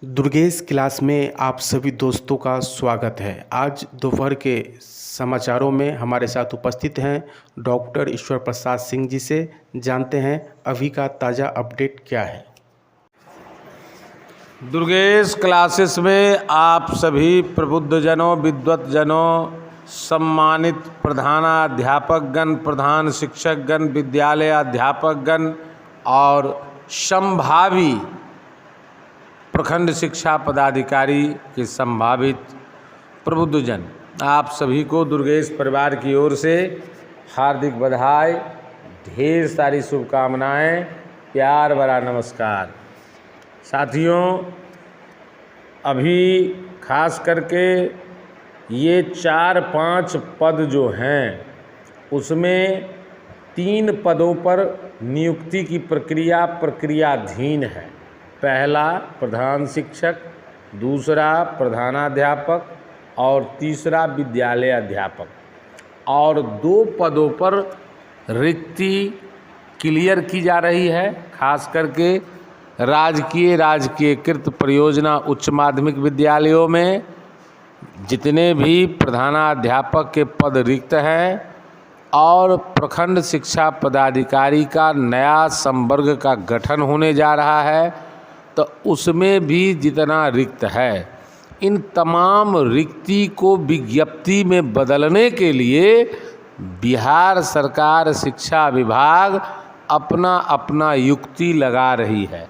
Durgesh class में आप सभी दोस्तों का स्वागत है। आज दोपहर के समाचारों में हमारे साथ उपस्थित हैं डॉक्टर ईश्वर प्रसाद सिंह जी से जानते हैं अभी का ताज़ा अपडेट क्या है। दुर्गेश क्लासेस में आप सभी प्रबुद्धजनों, विद्वत्तजनों, सम्मानित प्रधानाध्यापकगण, प्रधान शिक्षकगण, विद्यालयाध्यापकगण और संभावी प्रखंड शिक्षा पदाधिकारी के संभावित प्रबुद्धजन, आप सभी को दुर्गेश परिवार की ओर से हार्दिक बधाई, ढेर सारी शुभकामनाएं, प्यार भरा नमस्कार। साथियों, अभी खास करके ये 4-5 पद जो हैं उसमें 3 पदों पर नियुक्ति की प्रक्रियाधीन है। पहला प्रधान शिक्षक, दूसरा प्रधानाध्यापक और तीसरा विद्यालय अध्यापक, और 2 पदों पर रिक्ति क्लियर की जा रही है। खास करके राजकीयकृत परियोजना उच्च माध्यमिक विद्यालयों में जितने भी प्रधानाध्यापक के पद रिक्त हैं और प्रखंड शिक्षा पदाधिकारी का नया संवर्ग का गठन होने जा रहा है, तो उसमें भी जितना रिक्त है, इन तमाम रिक्ति को विज्ञप्ति में बदलने के लिए बिहार सरकार शिक्षा विभाग अपना युक्ति लगा रही है।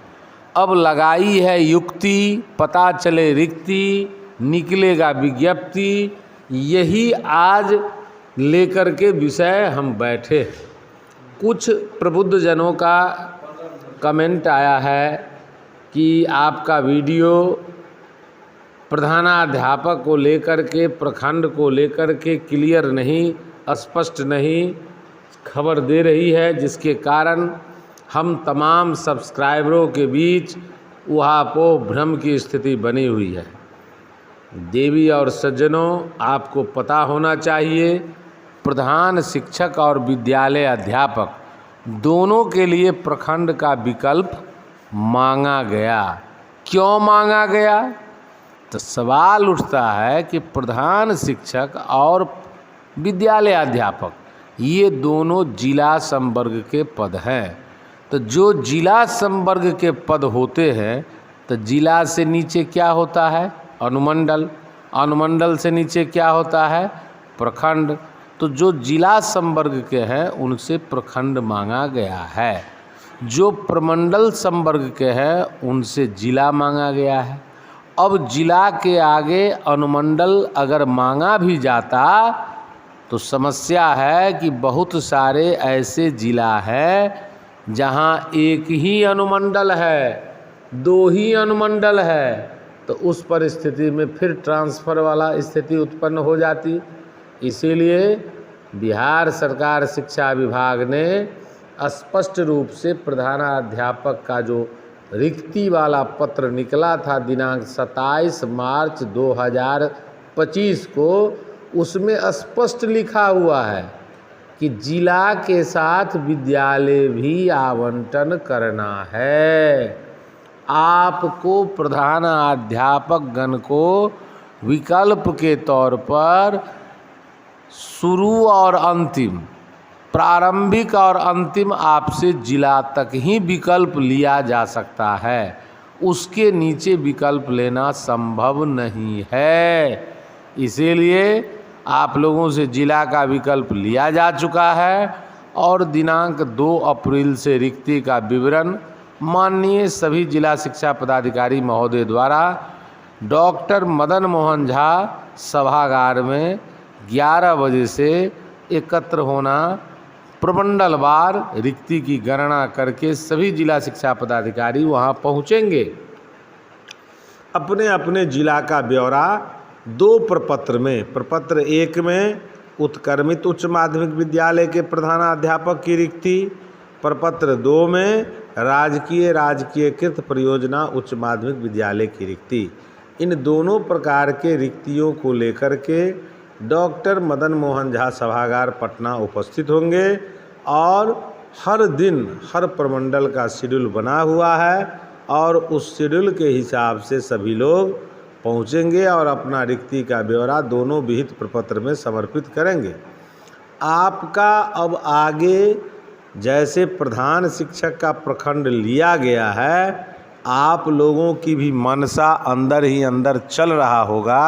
अब लगाई है युक्ति, पता चले रिक्ति, निकलेगा विज्ञप्ति, यही आज लेकर के विषय हम बैठे। कुछ प्रबुद्धजनों का कमेंट आया है कि आपका वीडियो प्रधानाध्यापक को लेकर के, प्रखंड को लेकर के क्लियर नहीं, स्पष्ट नहीं खबर दे रही है, जिसके कारण हम तमाम सब्सक्राइबरों के बीच ऊहापोह भ्रम की स्थिति बनी हुई है। देवी और सज्जनों, आपको पता होना चाहिए, प्रधान शिक्षक और विद्यालय अध्यापक दोनों के लिए प्रखंड का विकल्प मांगा गया। क्यों मांगा गया? तो सवाल उठता है कि प्रधान शिक्षक और विद्यालय अध्यापक ये दोनों जिला संवर्ग के पद हैं। तो जो जिला संवर्ग के पद होते हैं, तो जिला से नीचे क्या होता है? अनुमंडल। अनुमंडल से नीचे क्या होता है? प्रखंड। तो जो जिला संवर्ग के हैं उनसे प्रखंड मांगा गया है, जो प्रमंडल संवर्ग के हैं उनसे जिला मांगा गया है। अब जिला के आगे अनुमंडल अगर मांगा भी जाता तो समस्या है कि बहुत सारे ऐसे जिला हैं जहां एक ही अनुमंडल है, 2 ही अनुमंडल है, तो उस परिस्थिति में फिर ट्रांसफ़र वाला स्थिति उत्पन्न हो जाती। इसीलिए बिहार सरकार शिक्षा विभाग ने स्पष्ट रूप से प्रधानाध्यापक का जो रिक्ति वाला पत्र निकला था दिनांक 27 मार्च 2025 को, उसमें स्पष्ट लिखा हुआ है कि जिला के साथ विद्यालय भी आवंटन करना है। आपको प्रधानाध्यापक गण को विकल्प के तौर पर शुरू और अंतिम, प्रारंभिक और अंतिम आपसे जिला तक ही विकल्प लिया जा सकता है, उसके नीचे विकल्प लेना संभव नहीं है। इसीलिए आप लोगों से जिला का विकल्प लिया जा चुका है और दिनांक 2 अप्रैल से रिक्ति का विवरण माननीय सभी जिला शिक्षा पदाधिकारी महोदय द्वारा डॉक्टर मदन मोहन झा सभागार में 11 बजे से एकत्र होना, प्रमंडलवार रिक्ति की गणना करके सभी जिला शिक्षा पदाधिकारी वहां पहुंचेंगे। अपने अपने जिला का ब्यौरा 2 प्रपत्र में, प्रपत्र 1 में उत्क्रमित उच्च माध्यमिक विद्यालय के प्रधानाध्यापक की रिक्ति, प्रपत्र 2 में राजकीयकृत परियोजना उच्च माध्यमिक विद्यालय की रिक्ति। इन दोनों प्रकार के रिक्तियों को लेकर के डॉक्टर मदन मोहन झा सभागार पटना उपस्थित होंगे और हर दिन हर प्रमंडल का शेड्यूल बना हुआ है और उस शेड्यूल के हिसाब से सभी लोग पहुंचेंगे और अपना रिक्ति का ब्यौरा दोनों विहित प्रपत्र में समर्पित करेंगे। आपका अब आगे जैसे प्रधान शिक्षक का प्रखंड लिया गया है, आप लोगों की भी मनसा अंदर ही अंदर चल रहा होगा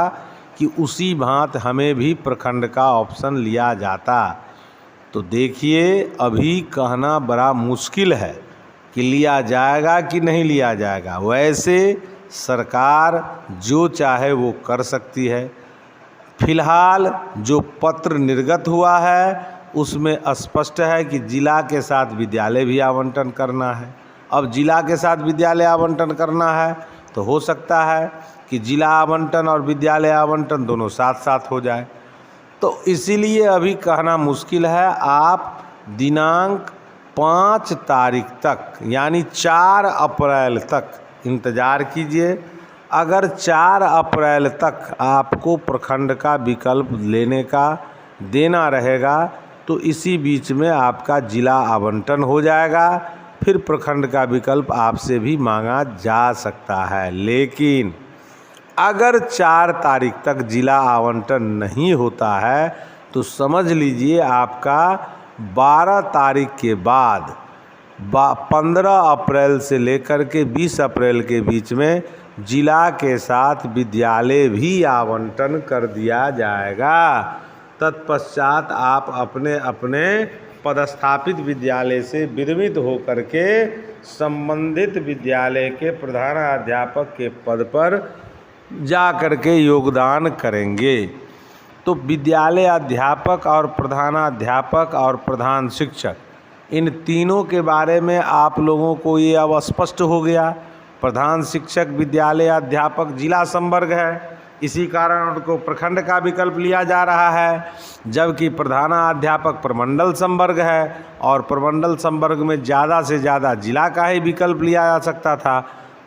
कि उसी भांत हमें भी प्रखंड का ऑप्शन लिया जाता। तो देखिए, अभी कहना बड़ा मुश्किल है कि लिया जाएगा कि नहीं लिया जाएगा। वैसे सरकार जो चाहे वो कर सकती है। फिलहाल जो पत्र निर्गत हुआ है उसमें स्पष्ट है कि जिला के साथ विद्यालय भी आवंटन करना है। अब जिला के साथ विद्यालय आवंटन करना है तो हो सकता है कि जिला आवंटन और विद्यालय आवंटन दोनों साथ साथ हो जाए। तो इसीलिए अभी कहना मुश्किल है। आप दिनांक 5 तारीख तक यानी 4 अप्रैल तक इंतज़ार कीजिए। अगर 4 अप्रैल तक आपको प्रखंड का विकल्प लेने का देना रहेगा तो इसी बीच में आपका जिला आवंटन हो जाएगा। फिर प्रखंड का विकल्प आपसे भी मांगा जा सकता है। लेकिन अगर 4 तारीख तक जिला आवंटन नहीं होता है तो समझ लीजिए आपका 12 तारीख के बाद 15 अप्रैल से लेकर के 20 अप्रैल के बीच में जिला के साथ विद्यालय भी आवंटन कर दिया जाएगा। तत्पश्चात आप अपने अपने पदस्थापित विद्यालय से विरमित होकर के संबंधित विद्यालय के प्रधानाध्यापक के पद पर जा कर के योगदान करेंगे। तो विद्यालय अध्यापक और प्रधानाध्यापक और प्रधान शिक्षक, इन तीनों के बारे में आप लोगों को ये अब स्पष्ट हो गया। प्रधान शिक्षक विद्यालय अध्यापक जिला संवर्ग है, इसी कारण उनको प्रखंड का विकल्प लिया जा रहा है, जबकि प्रधानाध्यापक प्रमंडल संवर्ग है और प्रमंडल संवर्ग में ज़्यादा से ज़्यादा जिला का ही विकल्प लिया जा सकता था।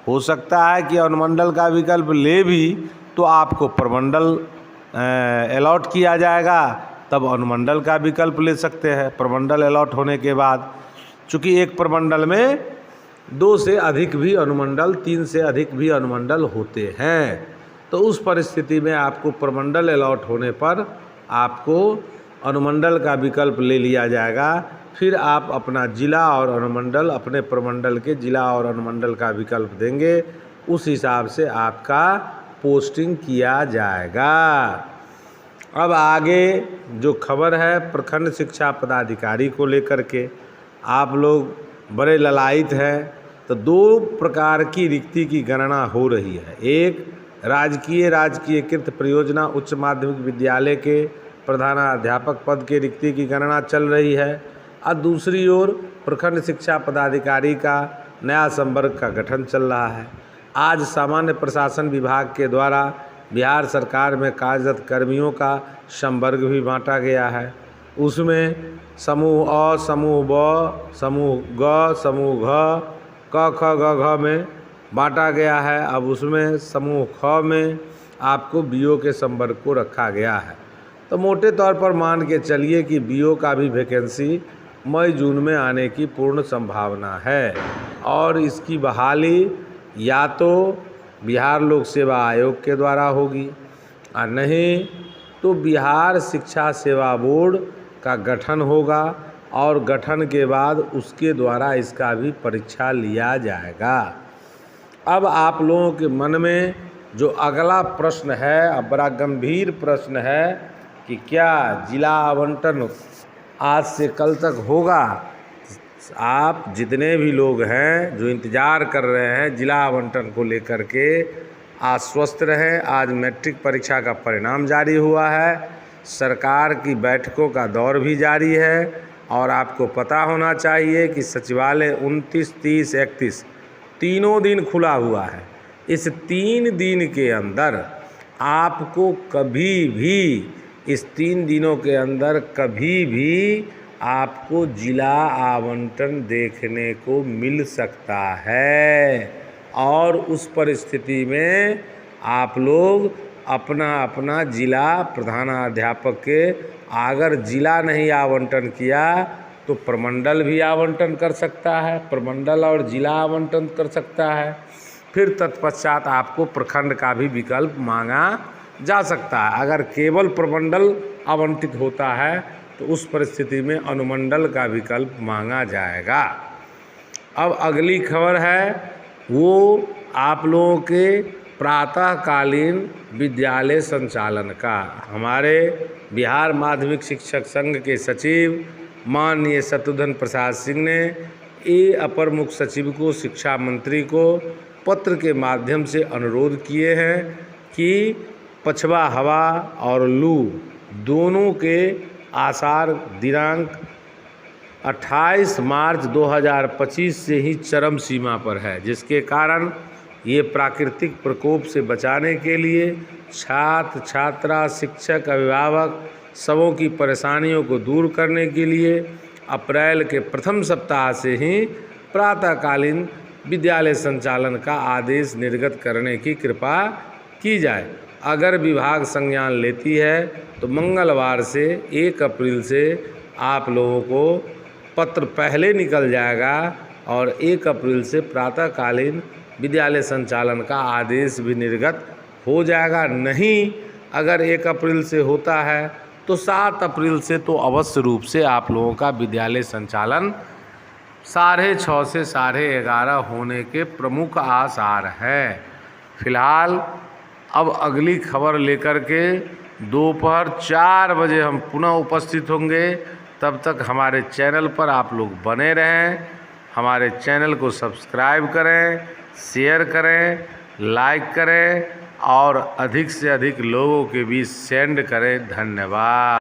हो सकता है कि अनुमंडल का विकल्प ले भी तो आपको प्रमंडल अलॉट किया जाएगा, तब अनुमंडल का विकल्प ले सकते हैं। प्रमंडल अलॉट होने के बाद, चूँकि एक प्रमंडल में 2 से अधिक भी अनुमंडल, 3 से अधिक भी अनुमंडल होते हैं, तो उस परिस्थिति में आपको प्रमंडल अलॉट होने पर आपको अनुमंडल का विकल्प ले लिया जाएगा। फिर आप अपना जिला और अनुमंडल, अपने प्रमंडल के जिला और अनुमंडल का विकल्प देंगे, उस हिसाब से आपका पोस्टिंग किया जाएगा। अब आगे जो खबर है प्रखंड शिक्षा पदाधिकारी को लेकर के, आप लोग बड़े ललायित हैं। तो 2 प्रकार की रिक्ति की गणना हो रही है। एक राजकीयकृत परियोजना उच्च माध्यमिक विद्यालय के प्रधानाध्यापक पद के रिक्ति की गणना चल रही है और दूसरी ओर प्रखंड शिक्षा पदाधिकारी का नया संवर्ग का गठन चल रहा है। आज सामान्य प्रशासन विभाग के द्वारा बिहार सरकार में कार्यरत कर्मियों का संवर्ग भी बांटा गया है। उसमें समूह अ, समूह ब, समूह ग, समूह घ, क, ख, ग, घ में बांटा गया है। अब उसमें समूह ख में आपको बीओ के संवर्ग को रखा गया है। तो मोटे तौर पर मान के चलिए कि बीओ का भी वैकेंसी मई जून में आने की पूर्ण संभावना है और इसकी बहाली या तो बिहार लोक सेवा आयोग के द्वारा होगी और नहीं तो बिहार शिक्षा सेवा बोर्ड का गठन होगा और गठन के बाद उसके द्वारा इसका भी परीक्षा लिया जाएगा। अब आप लोगों के मन में जो अगला प्रश्न है, अब बड़ा गंभीर प्रश्न है कि क्या जिला आवंटन आज से कल तक होगा। आप जितने भी लोग हैं जो इंतज़ार कर रहे हैं जिला आवंटन को लेकर के, आश्वस्त रहें। आज मैट्रिक परीक्षा का परिणाम जारी हुआ है, सरकार की बैठकों का दौर भी जारी है और आपको पता होना चाहिए कि सचिवालय 29, 30, 31 तीनों दिन खुला हुआ है। इस 3 दिन के अंदर आपको कभी भी, इस 3 दिनों के अंदर कभी भी आपको जिला आवंटन देखने को मिल सकता है और उस परिस्थिति में आप लोग अपना अपना जिला प्रधानाध्यापक के, अगर जिला नहीं आवंटन किया तो तो प्रमंडल भी आवंटन कर सकता है, प्रमंडल और जिला आवंटन कर सकता है। फिर तत्पश्चात आपको प्रखंड का भी विकल्प मांगा जा सकता है। अगर केवल प्रमंडल आवंटित होता है तो उस परिस्थिति में अनुमंडल का विकल्प मांगा जाएगा। अब अगली खबर है वो आप लोगों के प्रातःकालीन विद्यालय संचालन का। हमारे बिहार माध्यमिक शिक्षक संघ के सचिव माननीय शत्रुघ्न प्रसाद सिंह ने अपर मुख्य सचिव को, शिक्षा मंत्री को पत्र के माध्यम से अनुरोध किए हैं कि पछवा हवा और लू दोनों के आसार दिनांक 28 मार्च 2025 से ही चरम सीमा पर है, जिसके कारण ये प्राकृतिक प्रकोप से बचाने के लिए छात्र छात्रा, शिक्षक, अभिभावक सबों की परेशानियों को दूर करने के लिए अप्रैल के प्रथम सप्ताह से ही प्रातःकालीन विद्यालय संचालन का आदेश निर्गत करने की कृपा की जाए। अगर विभाग संज्ञान लेती है तो मंगलवार से 1 अप्रैल से आप लोगों को पत्र पहले निकल जाएगा और 1 अप्रैल से प्रातःकालीन विद्यालय संचालन का आदेश भी निर्गत हो जाएगा। नहीं, अगर 1 अप्रैल से होता है तो 7 अप्रैल से तो अवश्य रूप से आप लोगों का विद्यालय संचालन 6:30 से 11:30 होने के प्रमुख आसार है। फिलहाल अब अगली खबर लेकर के दोपहर 4 बजे हम पुनः उपस्थित होंगे। तब तक हमारे चैनल पर आप लोग बने रहें, हमारे चैनल को सब्सक्राइब करें, शेयर करें, लाइक करें और अधिक से अधिक लोगों के बीच सेंड करें। धन्यवाद।